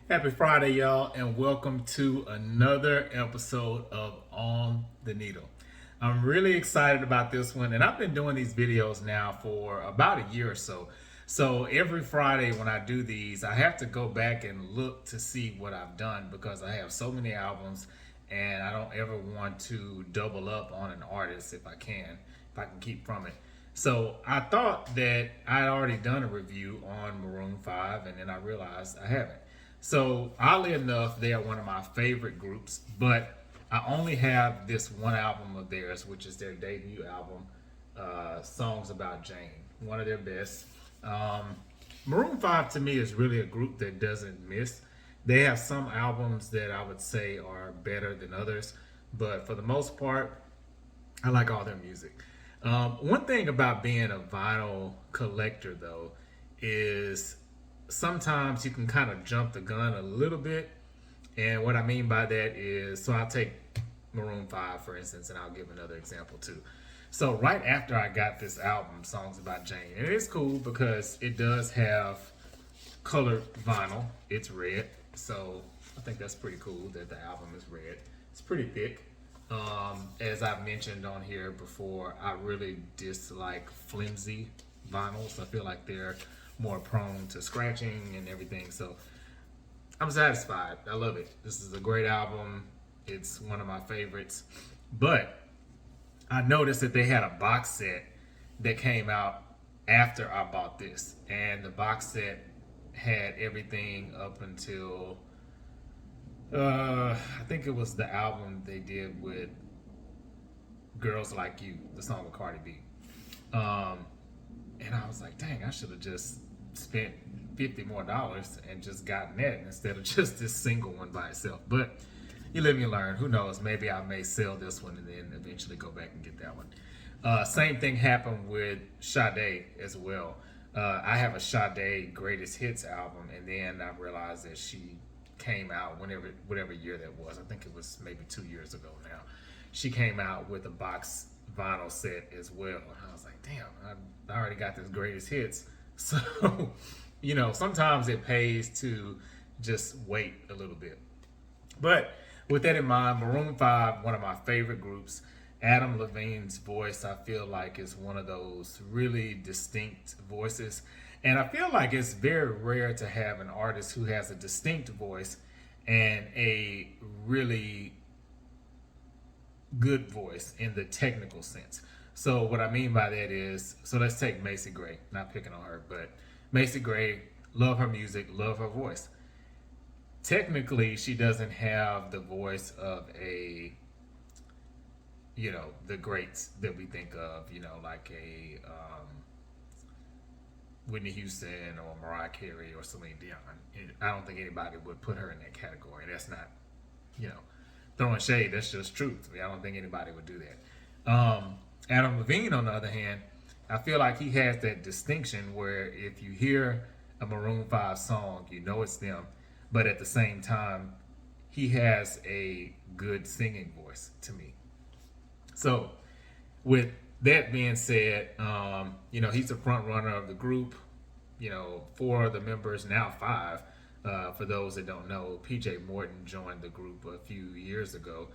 Happy Friday, y'all, and welcome to another episode of On the Needle. I'm really excited about this one, and I've been doing these videos now for about a year or so. So every Friday when I do these, I have to go back and look to see what I've done because I have so many albums, and I don't ever want to double up on an artist if I can keep from it. So I thought that I'd already done a review on Maroon 5, and then I realized I haven't. So oddly enough, they are one of my favorite groups, but I only have this one album of theirs, which is their debut album, "Songs About Jane," one of their best. Um, Maroon 5 to me is really a group that doesn't miss. They have some albums that I would say are better than others, but for the most part, I like all their music. One thing about being a vinyl collector, though, is sometimes you can kind of jump the gun a little bit. And what I mean by that is, so I'll take Maroon 5, for instance, and I'll give another example too. So, right after I got this album, Songs About Jane, and it's cool because it does have colored vinyl, it's red. So, I think that's pretty cool that the album is red. It's pretty thick. As I've mentioned on here before, I really dislike flimsy vinyls. I feel like they're more prone to scratching and everything. So I'm satisfied. I love it. This is a great album. It's one of my favorites. But I noticed that they had a box set that came out after I bought this. And the box set had everything up until I think it was the album they did with "Girls Like You," the song with Cardi B. Um, and I was like, dang, I should have just spent $50 more and just gotten that instead of just this single one by itself. But you live and you learn. Who knows? Maybe I may sell this one and then eventually go back and get that one. Same thing happened with Sade as well. I have a Sade Greatest Hits album, and then I realized that she came out whatever year that was. I think it was maybe 2 years ago now. She came out with a box vinyl set as well. And I was like, damn, I already got this Greatest Hits. So, sometimes it pays to just wait a little bit. But with that in mind, Maroon 5, one of my favorite groups. Adam Levine's voice, I feel like, is one of those really distinct voices. And I feel like it's very rare to have an artist who has a distinct voice and a really good voice in the technical sense. So what I mean by that is, so let's take Macy Gray. Not picking on her, but Macy Gray, love her music, love her voice. Technically, she doesn't have the voice of the greats that we think of, like a Whitney Houston or Mariah Carey or Celine Dion. And I don't think anybody would put her in that category. That's not, you know, throwing shade. That's just truth. I don't think anybody would do that. Adam Levine, on the other hand, I feel like he has that distinction where if you hear a Maroon 5 song, you know it's them, but at the same time, he has a good singing voice to me. So, with that being said, he's the front runner of the group. Four of the members, now five. For those that don't know, PJ Morton joined the group a few years ago.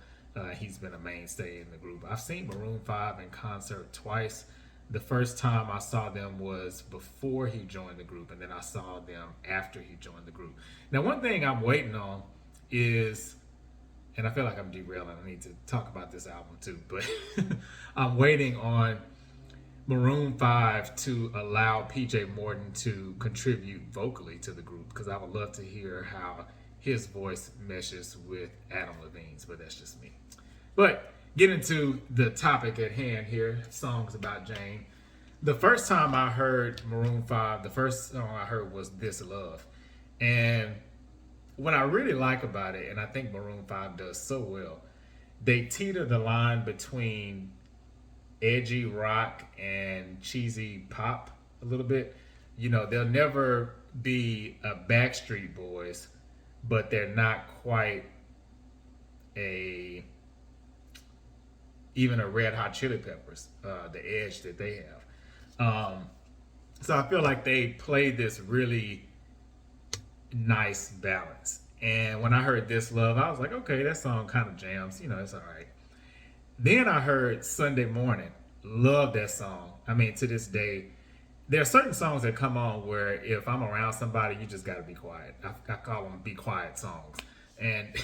He's been a mainstay in the group. I've seen Maroon 5 in concert twice. The first time I saw them was before he joined the group, and then I saw them after he joined the group. Now, one thing I'm waiting on is, and I feel like I'm derailing, I need to talk about this album too, but I'm waiting on Maroon 5 to allow PJ Morton to contribute vocally to the group, because I would love to hear how his voice meshes with Adam Levine's, but that's just me. But getting to the topic at hand here, Songs About Jane. The first time I heard Maroon 5, the first song I heard was This Love. And what I really like about it, and I think Maroon 5 does so well, they teeter the line between edgy rock and cheesy pop a little bit. They'll never be a Backstreet Boys, but they're not quite even a Red Hot Chili Peppers, the edge that they have. So I feel like they play this really nice balance. And when I heard This Love, I was like, okay, that song kind of jams. It's all right. Then I heard Sunday Morning. Love that song. I mean, to this day, there are certain songs that come on where if I'm around somebody, you just got to be quiet. I call them be quiet songs. And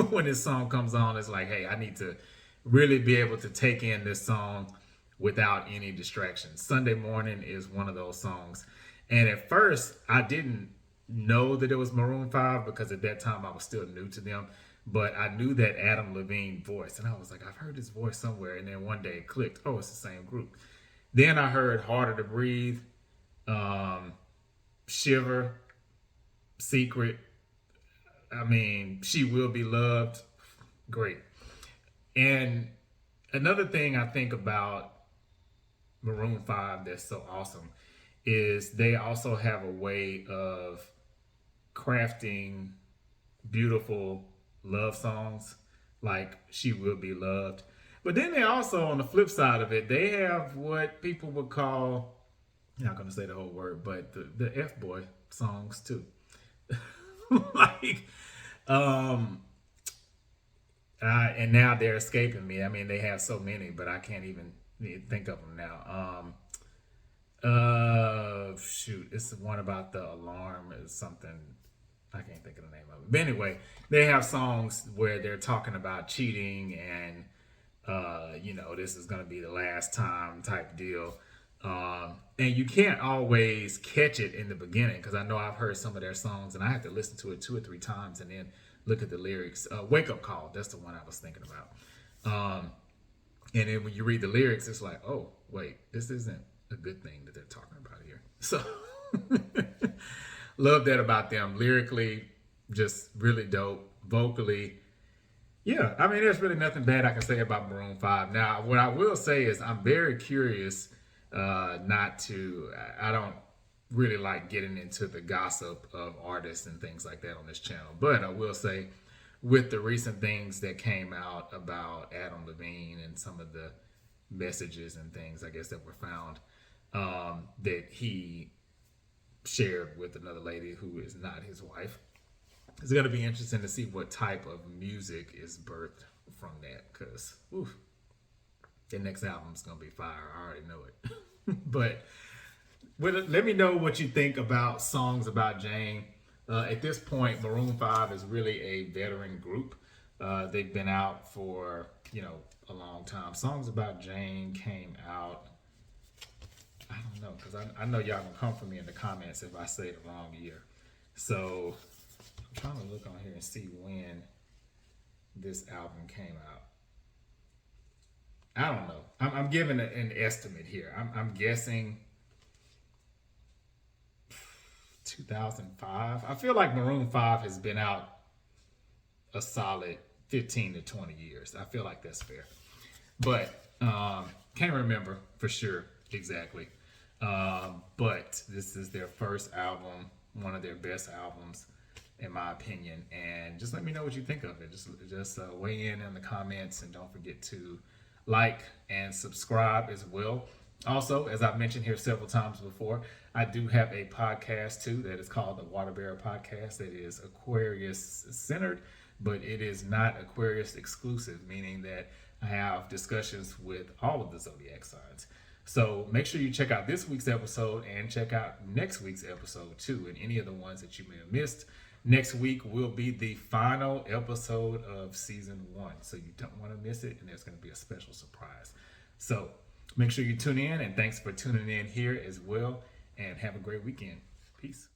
when this song comes on, it's like, hey, I need to really be able to take in this song without any distractions. Sunday Morning is one of those songs. And at first, I didn't know that it was Maroon 5 because at that time I was still new to them. But I knew that Adam Levine voice. And I was like, I've heard this voice somewhere. And then one day it clicked. Oh, it's the same group. Then I heard Harder to Breathe, Shiver, Secret. I mean, She Will Be Loved. Great. And another thing I think about Maroon 5 that's so awesome is they also have a way of crafting beautiful love songs like She Will Be Loved. But then they also, on the flip side of it, they have what people would call, I'm not going to say the whole word, but the F-boy songs too. like, and now they're escaping me. I mean, they have so many, but I can't even think of them now. Shoot, it's the one about the alarm or something. I can't think of the name of it. But anyway, they have songs where they're talking about cheating and, this is going to be the last time type deal. And you can't always catch it in the beginning because I know I've heard some of their songs and I have to listen to it 2 or 3 times and then look at the lyrics. Wake Up Call, that's the one I was thinking about. And then when you read the lyrics, it's like, oh, wait, this isn't a good thing that they're talking about here. So love that about them. Lyrically, just really dope. Vocally, yeah, I mean, there's really nothing bad I can say about Maroon 5. Now, what I will say is I'm very curious I don't really like getting into the gossip of artists and things like that on this channel. But I will say, with the recent things that came out about Adam Levine and some of the messages and things, I guess, that were found that he shared with another lady who is not his wife. It's going to be interesting to see what type of music is birthed from that because the next album is going to be fire. I already know it. But let me know what you think about songs about Jane. At this point, Maroon 5 is really a veteran group. They've been out for, a long time. Songs about Jane came out, I don't know, because I know y'all can come for me in the comments if I say the wrong year. So I'm trying to look on here and see when this album came out. I don't know. I'm giving an estimate here. I'm guessing 2005. I feel like Maroon 5 has been out a solid 15 to 20 years. I feel like that's fair. But can't remember for sure exactly. But this is their first album, one of their best albums, in my opinion. And just let me know what you think of it. Just weigh in the comments, and don't forget to like and subscribe as well. Also, as I've mentioned here several times before, I do have a podcast too that is called the Water Bearer Podcast. It is Aquarius centered, but it is not Aquarius exclusive, meaning that I have discussions with all of the zodiac signs. So make sure you check out this week's episode and check out next week's episode too, and any of the ones that you may have missed. Next week will be the final episode of season 1, so you don't want to miss it, and there's going to be a special surprise. So make sure you tune in, and thanks for tuning in here as well, and have a great weekend. Peace.